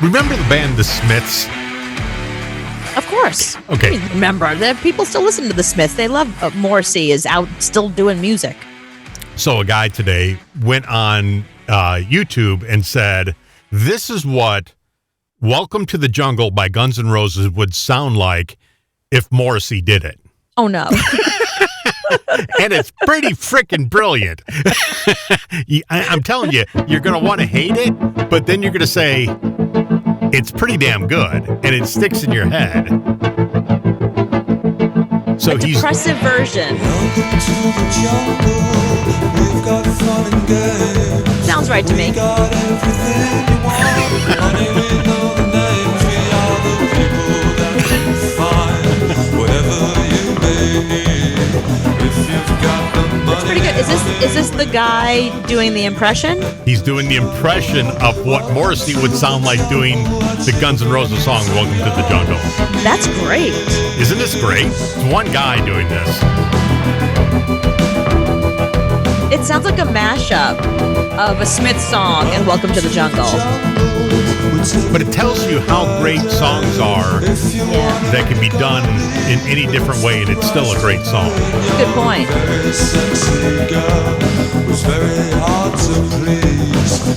Remember the band The Smiths? Of course. Okay. Remember, people still listen to the Smiths. They love Morrissey is out still doing music. So a guy today went on YouTube and said, this is what Welcome to the Jungle by Guns N' Roses would sound like if Morrissey did it. Oh, no. And it's pretty freaking brilliant. I'm telling you, you're going to want to hate it, but then you're going to say, it's pretty damn good, and it sticks in your head. So a depressive version. Sounds right to me. That's pretty good. Is this the guy doing the impression? He's doing the impression of what Morrissey would sound like doing the Guns N' Roses song, Welcome to the Jungle. That's great. Isn't this great? It's one guy doing this. It sounds like a mashup of a Smith song and Welcome to the Jungle. But it tells you how great songs are that can be done in any different way, and it's still a great song. Good point.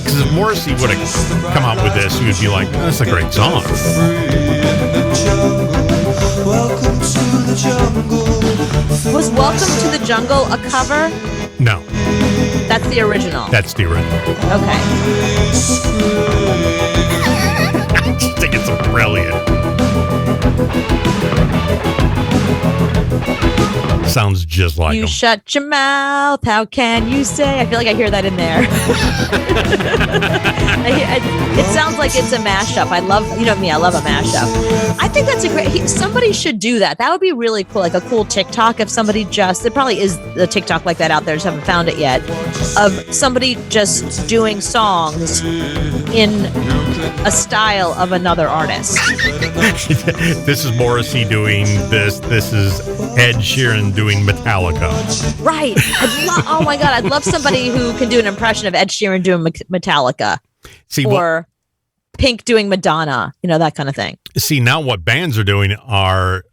Because if Morrissey would have come out with this, you would be like, that's a great song. Was Welcome to the Jungle a cover? No. That's the original. That's the original. Okay. I just think it's brilliant. Sounds just like you him. Shut your mouth. How can you say? I feel like I hear that in there. It sounds like it's a mashup. I love, you know me, I love a mashup. I think that's a great, somebody should do that. That would be really cool. Like a cool TikTok if somebody just, there probably is a TikTok like that out there. Just haven't found it yet. Of somebody just doing songs in a style of another artist. This is Morrissey doing this. This is Ed Sheeran doing Metallica. Right. Oh my God. I'd love somebody who can do an impression of Ed Sheeran doing Metallica. Or Pink doing Madonna. You know, that kind of thing. See, now what bands are doing are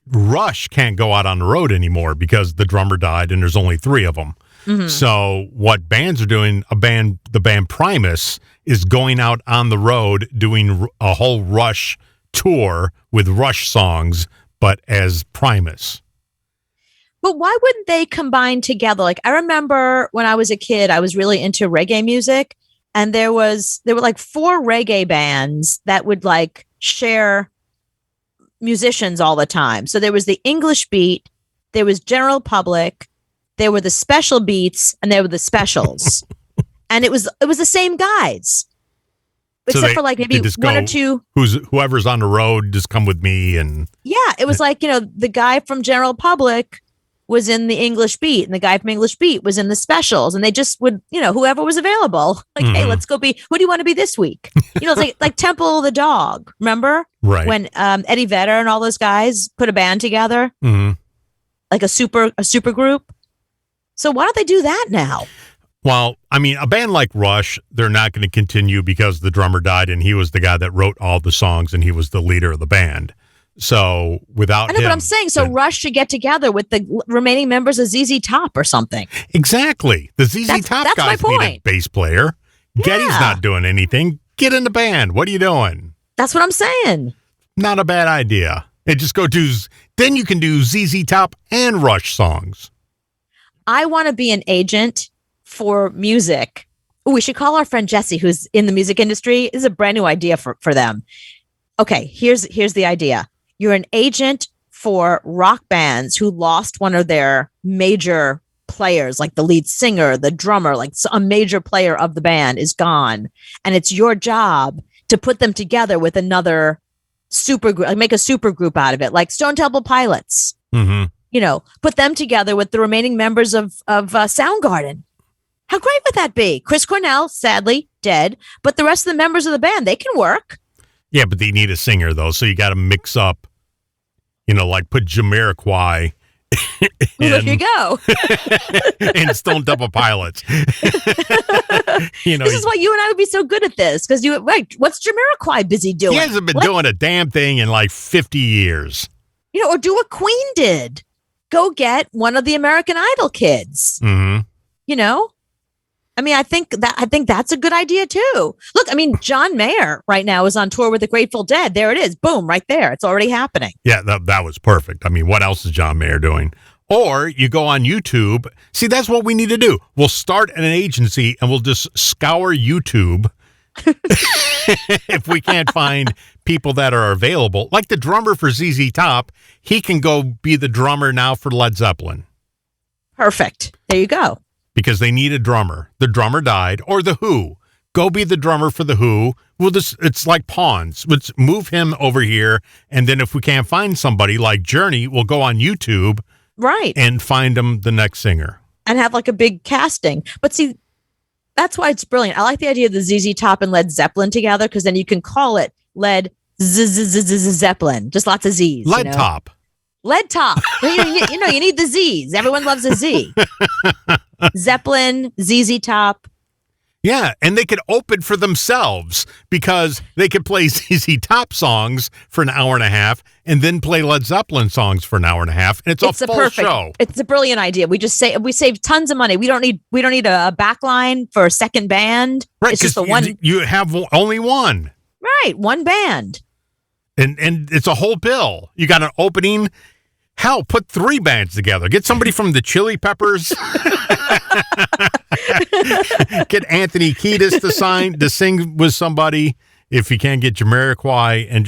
Rush can't go out on the road anymore because the drummer died and there's only 3 of them. Mm-hmm. So what bands are doing, the band Primus is going out on the road doing a whole Rush tour with Rush songs, but as Primus. But why wouldn't they combine together? Like, I remember when I was a kid, I was really into reggae music, and there were like 4 reggae bands that would like share musicians all the time. So there was the English Beat, there was General Public, there were the Special Beats, and there were the Specials. And it was the same guys. Except for like maybe one or two. Whoever's on the road, just come with me. And yeah, it was like, you know, the guy from General Public was in the English Beat and the guy from English Beat was in the Specials. And they just would, you know, whoever was available, like, hey, let's go be, who do you want to be this week? You know, it's like Temple of the Dog. Remember? Right. When Eddie Vedder and all those guys put a band together? Mm-hmm. Like a super group. So why don't they do that now? Well, I mean, a band like Rush, they're not going to continue because the drummer died and he was the guy that wrote all the songs and he was the leader of the band. So without him, but I'm saying, so Rush should get together with the remaining members of ZZ Top or something. Exactly. The ZZ Top guys need a bass player. Yeah. Geddy's not doing anything. Get in the band. What are you doing? That's what I'm saying. Not a bad idea. And just go do, then you can do ZZ Top and Rush songs. I want to be an agent for music. Ooh, we should call our friend Jesse, who's in the music industry. This is a brand new idea for them. Okay, here's the idea. You're an agent for rock bands who lost one of their major players, like the lead singer, the drummer, like a major player of the band is gone. And it's your job to put them together with another super group, like make a super group out of it, like Stone Temple Pilots. Mm-hmm. You know, put them together with the remaining members of Soundgarden. How great would that be? Chris Cornell, sadly, dead, but the rest of the members of the band, they can work. Yeah, but they need a singer, though, so you got to mix up, you know, like put Jamiroquai Well, there you go. and Stone Temple Pilots. This is why you and I would be so good at this, because what's Jamiroquai busy doing? He hasn't been doing a damn thing in like 50 years. Or do what Queen did. Go get one of the American Idol kids. Mm-hmm. I think that's a good idea too. Look, John Mayer right now is on tour with the Grateful Dead. There it is. Boom, right there. It's already happening. Yeah, that was perfect. What else is John Mayer doing? Or you go on YouTube. See, that's what we need to do. We'll start an agency and we'll just scour YouTube if we can't find people that are available. Like the drummer for ZZ Top, he can go be the drummer now for Led Zeppelin. Perfect. There you go. Because they need a drummer. The drummer died. Or The Who. Go be the drummer for The Who. It's like pawns. Let's move him over here. And then if we can't find somebody like Journey, we'll go on YouTube. Right. And find him the next singer. And have like a big casting. But see, that's why it's brilliant. I like the idea of the ZZ Top and Led Zeppelin together, because then you can call it Led Zeppelin. Just lots of Z's. Lead Top. Lead Top. You need the Z's. Everyone loves a Z. Zeppelin, ZZ Top. Yeah, and they could open for themselves, because they could play ZZ Top songs for an hour and a half and then play Led Zeppelin songs for an hour and a half, and it's a full show. It's a brilliant idea. We save tons of money. We don't need a backline for a second band. Right, it's just the one. You have only one. Right, one band. And it's a whole bill. You got an opening. Hell, put 3 bands together. Get somebody from the Chili Peppers. Get Anthony Kiedis to sing with somebody. If you can't get Jamiroquai, and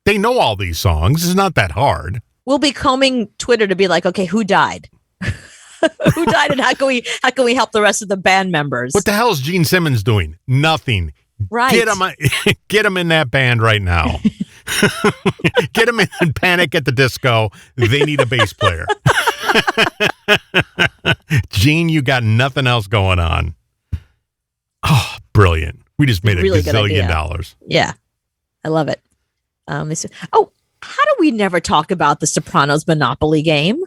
they know all these songs. It's not that hard. We'll be combing Twitter to be like, okay, who died? Who died, and how can we help the rest of the band members? What the hell is Gene Simmons doing? Nothing. Right. Get him in that band right now. Get him in Panic at the Disco. They need a bass player. Gene, you got nothing else going on. Oh, brilliant. We just made really $1 gazillion. Yeah. I love it. How do we never talk about the Sopranos Monopoly game?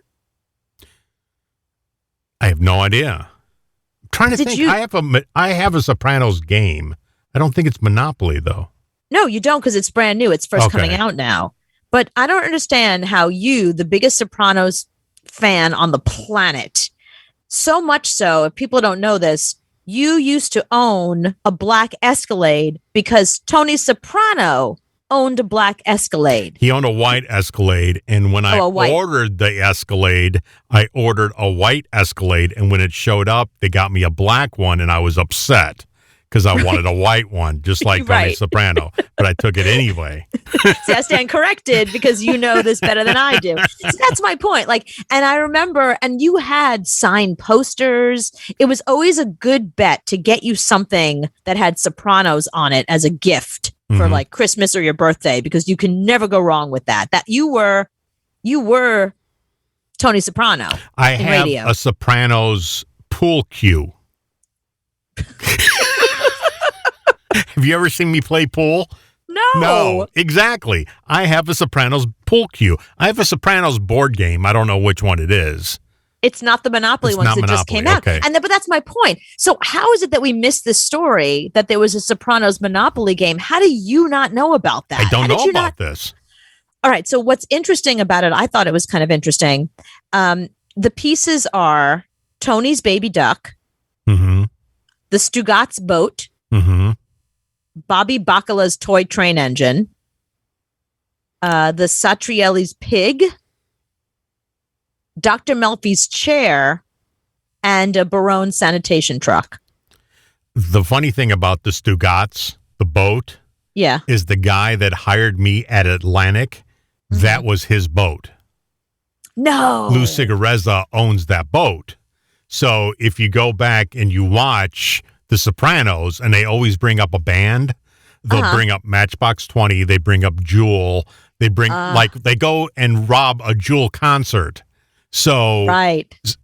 I have no idea. I'm trying to think. I have a Sopranos game. I don't think it's Monopoly, though. No, you don't, because it's brand new. It's first coming out now. But I don't understand how you, the biggest Sopranos fan on the planet, so much so, if people don't know this, you used to own a black Escalade because Tony Soprano owned a black Escalade. He owned a white Escalade, and when I ordered the Escalade, I ordered a white Escalade, and when it showed up, they got me a black one, and I was upset because I wanted a white one, just like Tony Soprano, but I took it anyway. See, I stand corrected because you know this better than I do. So that's my point. And I remember, and you had signed posters. It was always a good bet to get you something that had Sopranos on it as a gift for Christmas or your birthday, because you can never go wrong with that. That you were Tony Soprano. I have a Sopranos pool cue. Have you ever seen me play pool? No, exactly. I have a Sopranos pool cue. I have a Sopranos board game. I don't know which one it is. It's not the Monopoly ones that just came out. Okay. But that's my point. So how is it that we missed this story that there was a Sopranos Monopoly game? How do you not know about that? I don't know about this. All right. So what's interesting about it, I thought it was kind of interesting. The pieces are Tony's baby duck, the Stugatz boat, Bobby Baccala's toy train engine, the Satrielli's pig, Dr. Melfi's chair, and a Barone sanitation truck. The funny thing about the Stugatz, the boat, is the guy that hired me at Atlantic. That was his boat. No. Lou Cigarezza owns that boat. So if you go back and you watch The Sopranos, and they always bring up a band, they'll bring up Matchbox 20, they bring up Jewel, they bring they go and rob a Jewel concert. So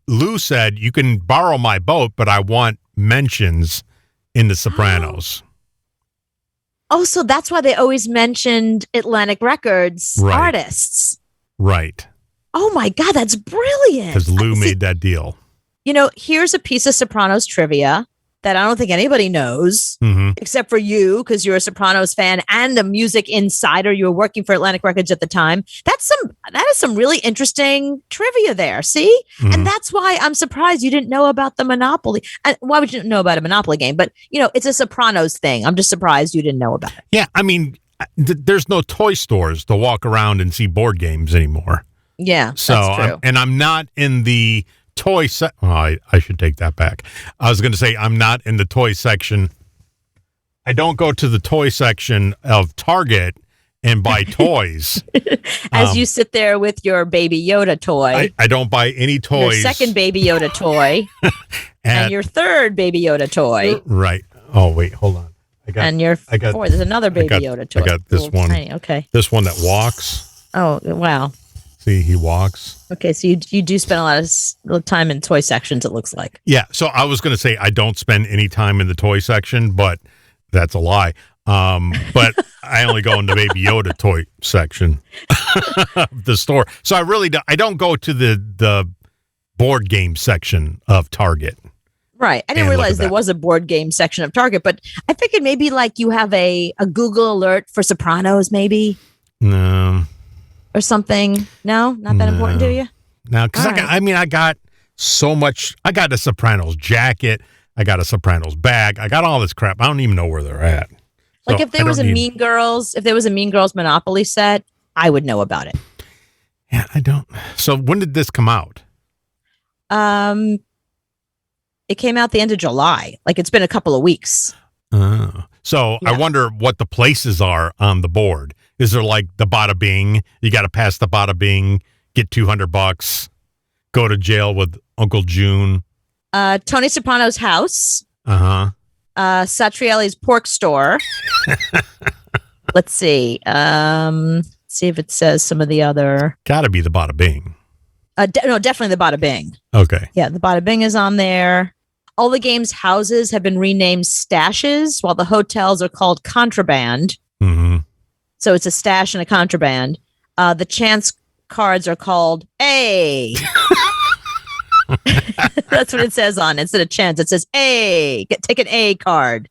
Lou said, you can borrow my boat, but I want mentions in The Sopranos. Oh, so that's why they always mentioned Atlantic Records artists. Right. Oh my God, that's brilliant. Because Lou made that deal. Here's a piece of Sopranos trivia that I don't think anybody knows except for you, because you're a Sopranos fan and a music insider. You were working for Atlantic Records at the time. That is some really interesting trivia there. See? And that's why I'm surprised you didn't know about the Monopoly. Why would you know about a Monopoly game? But, it's a Sopranos thing. I'm just surprised you didn't know about it. Yeah. I mean, there's no toy stores to walk around and see board games anymore. Yeah. So, that's true. I'm not in the toy I should take that back. I was going to say I'm not in the toy section. I don't go to the toy section of Target and buy toys. As you sit there with your Baby Yoda toy. I don't buy any toys. Your second Baby Yoda toy. and your third Baby Yoda toy. Right. Oh, wait, hold on. Fourth. There's another Baby Yoda toy. I got this one. Tiny. Okay. This one that walks. Oh, wow. See, he walks. Okay, so you do spend a lot of time in toy sections, it looks like. Yeah, so I was going to say I don't spend any time in the toy section, but that's a lie. But I only go in the Baby Yoda toy section of the store. So I don't go to the board game section of Target. Right. I didn't realize there was a board game section of Target, but I figured maybe like you have a Google alert for Sopranos, maybe. No. Or something. No, not that important to you? No, because I got so much. I got a Sopranos jacket. I got a Sopranos bag. I got all this crap. I don't even know where they're at. Like if there was a Mean Girls Monopoly set, I would know about it. Yeah, I don't. So when did this come out? It came out the end of July. Like it's been a couple of weeks. So yeah. I wonder what the places are on the board. Is there like the Bada Bing? You got to pass the Bada Bing, get $200, go to jail with Uncle June. Tony Soprano's house. Satriali's pork store. Let's see. See if it says some of the other. Got to be the Bada Bing. No, definitely the Bada Bing. Okay. Yeah, the Bada Bing is on there. All the games' houses have been renamed stashes, while the hotels are called contraband. So it's a stash and a contraband. The chance cards are called A. That's what it says on it. Instead of chance, it says A. Take an A card.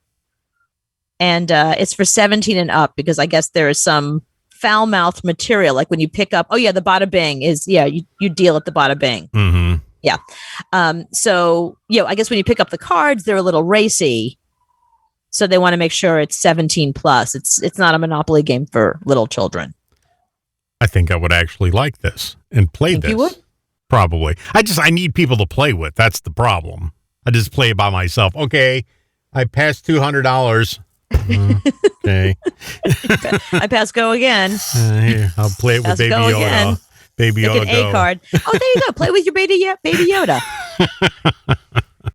And it's for 17 and up because I guess there is some foul-mouthed material. Like when you pick up, the Bada Bing is, you deal at the Bada Bing. Yeah. So, I guess when you pick up the cards, they're a little racy. So they want to make sure it's 17 plus. It's not a Monopoly game for little children. I think I would actually like this and play this. You would? Probably. I need people to play with. That's the problem. I just play it by myself. Okay, I passed $200. Okay. I pass go again. Here, I'll play it with Baby Yoda. Again. Baby Yoda, an A card. Oh, there you go. Play with your Baby Yoda.